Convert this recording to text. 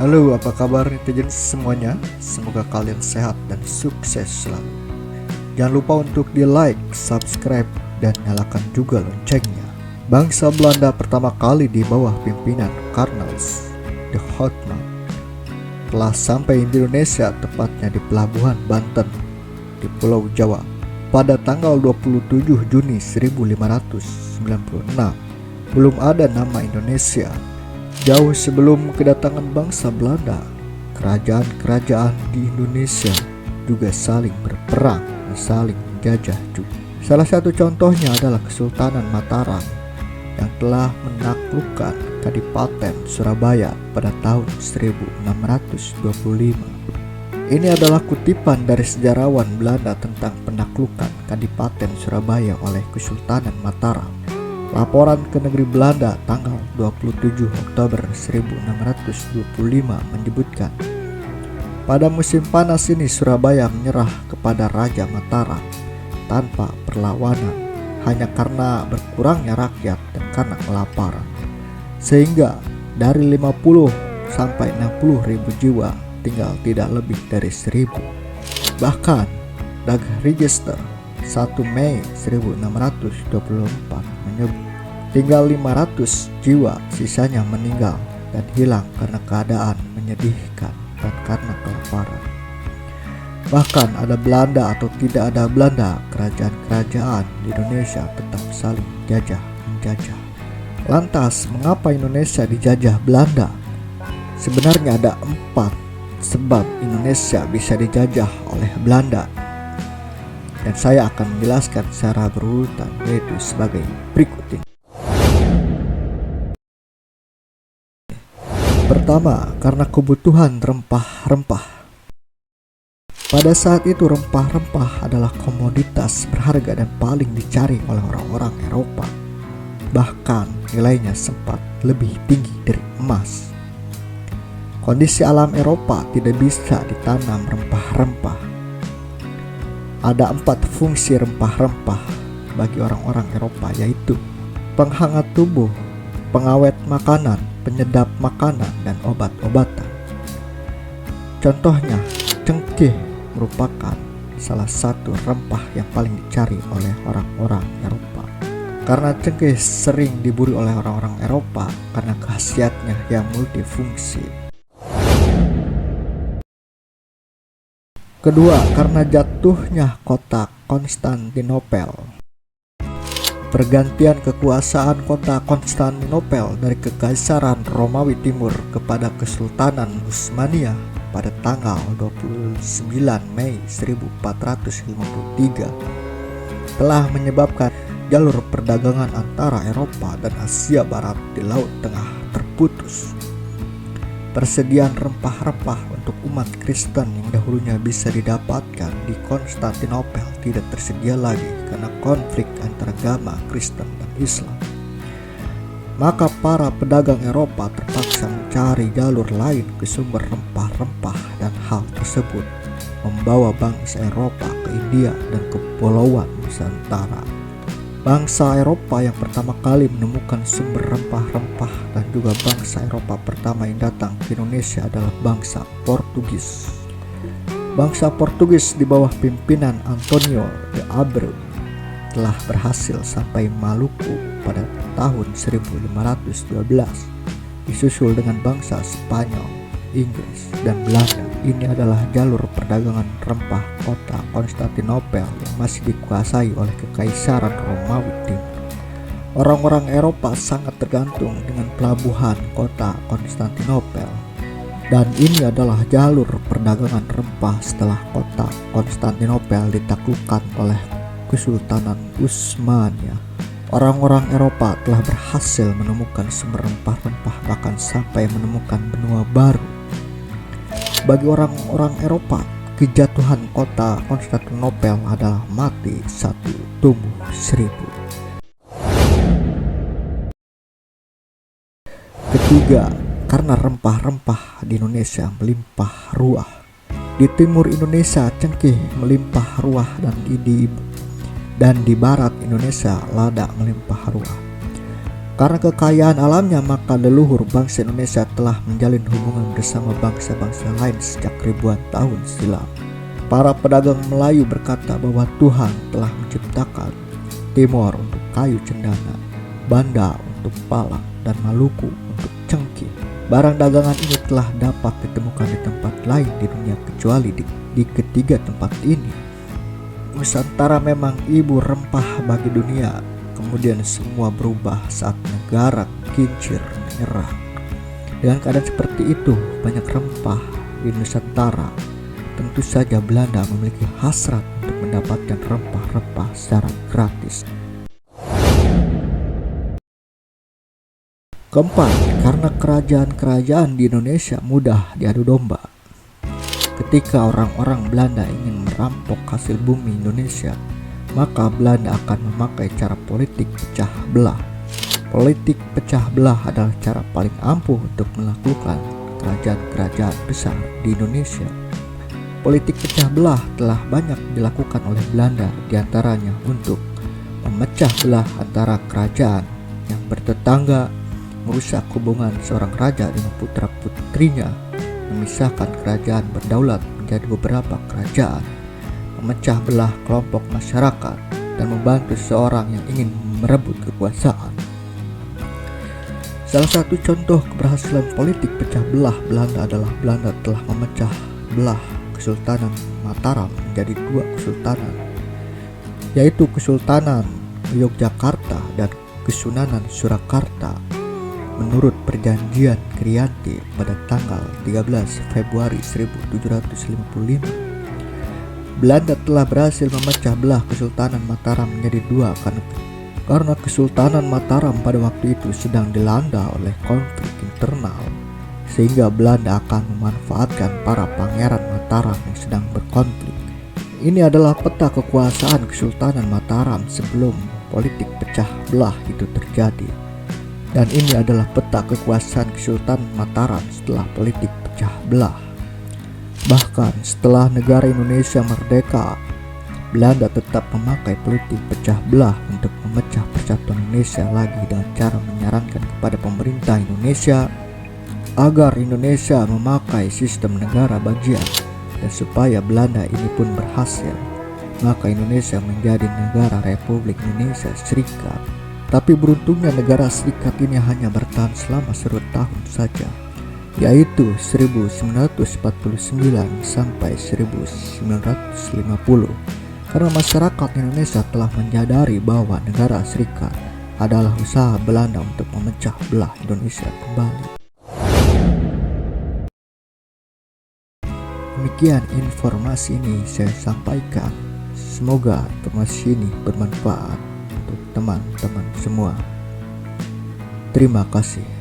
Halo, apa kabar netizen semuanya? Semoga kalian sehat dan sukses selalu. Jangan lupa untuk di like, subscribe, dan nyalakan juga loncengnya. Bangsa Belanda pertama kali di bawah pimpinan Cornelis de Houtman telah sampai di Indonesia, tepatnya di Pelabuhan Banten di Pulau Jawa pada tanggal 27 Juni 1596. Belum ada nama Indonesia. Jauh sebelum kedatangan bangsa Belanda, kerajaan-kerajaan di Indonesia juga saling berperang dan saling menjajah juga. Salah satu contohnya adalah Kesultanan Mataram yang telah menaklukkan Kadipaten Surabaya pada tahun 1625. Ini adalah kutipan dari sejarawan Belanda tentang penaklukan Kadipaten Surabaya oleh Kesultanan Mataram. Laporan ke negeri Belanda tanggal 27 Oktober 1625 menyebutkan, pada musim panas ini Surabaya menyerah kepada Raja Mataram tanpa perlawanan hanya karena berkurangnya rakyat dan karena kelaparan, sehingga dari 50 sampai 60 ribu jiwa tinggal tidak lebih dari 1000. Bahkan Dag Register 1 Mei 1624 menyebut tinggal 500 jiwa, sisanya meninggal dan hilang karena keadaan menyedihkan dan karena kelaparan. Bahkan ada Belanda atau tidak ada Belanda, kerajaan-kerajaan di Indonesia tetap saling menjajah. Lantas mengapa Indonesia dijajah Belanda? Sebenarnya ada 4 sebab Indonesia bisa dijajah oleh Belanda, dan saya akan menjelaskan secara berurutan, yaitu sebagai berikut ini. Pertama, karena kebutuhan rempah-rempah. Pada saat itu rempah-rempah adalah komoditas berharga dan paling dicari oleh orang-orang Eropa. Bahkan nilainya sempat lebih tinggi dari emas. Kondisi alam Eropa tidak bisa ditanam rempah-rempah. Ada 4 fungsi rempah-rempah bagi orang-orang Eropa, yaitu penghangat tubuh, pengawet makanan, penyedap makanan, dan obat-obatan. Contohnya, cengkeh merupakan salah satu rempah yang paling dicari oleh orang-orang Eropa. Karena cengkeh sering diburu oleh orang-orang Eropa karena khasiatnya yang multifungsi. Kedua, karena jatuhnya kota Konstantinopel. Pergantian kekuasaan kota Konstantinopel dari Kekaisaran Romawi Timur kepada Kesultanan Utsmaniyah pada tanggal 29 Mei 1453 telah menyebabkan jalur perdagangan antara Eropa dan Asia Barat di Laut Tengah terputus. Persediaan rempah-rempah untuk umat Kristen yang dahulunya bisa didapatkan di Konstantinopel tidak tersedia lagi karena konflik antara agama Kristen dan Islam. Maka para pedagang Eropa terpaksa mencari jalur lain ke sumber rempah-rempah, dan hal tersebut membawa bangsa Eropa ke India dan Kepulauan Nusantara. Bangsa Eropa yang pertama kali menemukan sumber rempah-rempah dan juga bangsa Eropa pertama yang datang ke Indonesia adalah bangsa Portugis. Bangsa Portugis di bawah pimpinan Antonio de Abreu telah berhasil sampai Maluku pada tahun 1512, disusul dengan bangsa Spanyol, Inggris, dan Belanda. Ini adalah jalur perdagangan rempah kota Konstantinopel yang masih dikuasai oleh Kekaisaran Romawi Timur. Orang-orang Eropa sangat tergantung dengan pelabuhan kota Konstantinopel, dan ini adalah jalur perdagangan rempah setelah kota Konstantinopel ditaklukkan oleh Kesultanan Utsmaniyah. Orang-orang Eropa telah berhasil menemukan sumber rempah-rempah, bahkan sampai menemukan benua baru. Bagi orang-orang Eropa, kejatuhan kota Konstantinopel adalah mati 1 tumbuh 1000. Ketiga, karena rempah-rempah di Indonesia melimpah ruah. Di timur Indonesia cengkeh melimpah ruah, dan di barat Indonesia lada melimpah ruah. Karena kekayaan alamnya, maka leluhur bangsa Indonesia telah menjalin hubungan bersama bangsa-bangsa lain sejak ribuan tahun silam. Para pedagang Melayu berkata bahwa Tuhan telah menciptakan Timor untuk kayu cendana, Banda untuk palak, dan Maluku untuk cengkih. Barang dagangan ini telah dapat ditemukan di tempat lain di dunia kecuali di ketiga tempat ini. Nusantara memang ibu rempah bagi dunia. Kemudian semua berubah saat negara kincir menyerah. Dengan keadaan seperti itu, banyak rempah di Nusantara. Tentu saja Belanda memiliki hasrat untuk mendapatkan rempah-rempah secara gratis. Keempat, karena kerajaan-kerajaan di Indonesia mudah diadu domba. Ketika orang-orang Belanda ingin merampok hasil bumi Indonesia, maka Belanda akan memakai cara politik pecah belah. Politik pecah belah adalah cara paling ampuh untuk melakukan kerajaan-kerajaan besar di Indonesia. Politik pecah belah telah banyak dilakukan oleh Belanda, diantaranya untuk memecah belah antara kerajaan yang bertetangga, merusak hubungan seorang raja dengan putra-putrinya, memisahkan kerajaan berdaulat menjadi beberapa kerajaan, memecah belah kelompok masyarakat, dan membantu seorang yang ingin merebut kekuasaan. Salah satu contoh keberhasilan politik pecah belah Belanda adalah Belanda telah memecah belah Kesultanan Mataram menjadi dua kesultanan, yaitu Kesultanan Yogyakarta dan Kesunanan Surakarta menurut perjanjian Kriyanti pada tanggal 13 Februari 1755. Belanda telah berhasil memecah belah Kesultanan Mataram menjadi dua karena Kesultanan Mataram pada waktu itu sedang dilanda oleh konflik internal, sehingga Belanda akan memanfaatkan para pangeran Mataram yang sedang berkonflik. Ini adalah peta kekuasaan Kesultanan Mataram sebelum politik pecah belah itu terjadi, dan ini adalah peta kekuasaan Kesultanan Mataram setelah politik pecah belah. Bahkan setelah negara Indonesia merdeka, Belanda tetap memakai politik pecah belah untuk memecah persatuan Indonesia lagi dengan cara menyarankan kepada pemerintah Indonesia agar Indonesia memakai sistem negara bagian, dan supaya Belanda ini pun berhasil, maka Indonesia menjadi negara Republik Indonesia Serikat. Tapi beruntungnya negara serikat ini hanya bertahan selama 1 tahun saja, yaitu 1949 sampai 1950, karena masyarakat Indonesia telah menyadari bahwa negara serikat adalah usaha Belanda untuk memecah belah Indonesia kembali. Demikian informasi ini saya sampaikan. Semoga informasi ini bermanfaat untuk teman-teman semua. Terima kasih.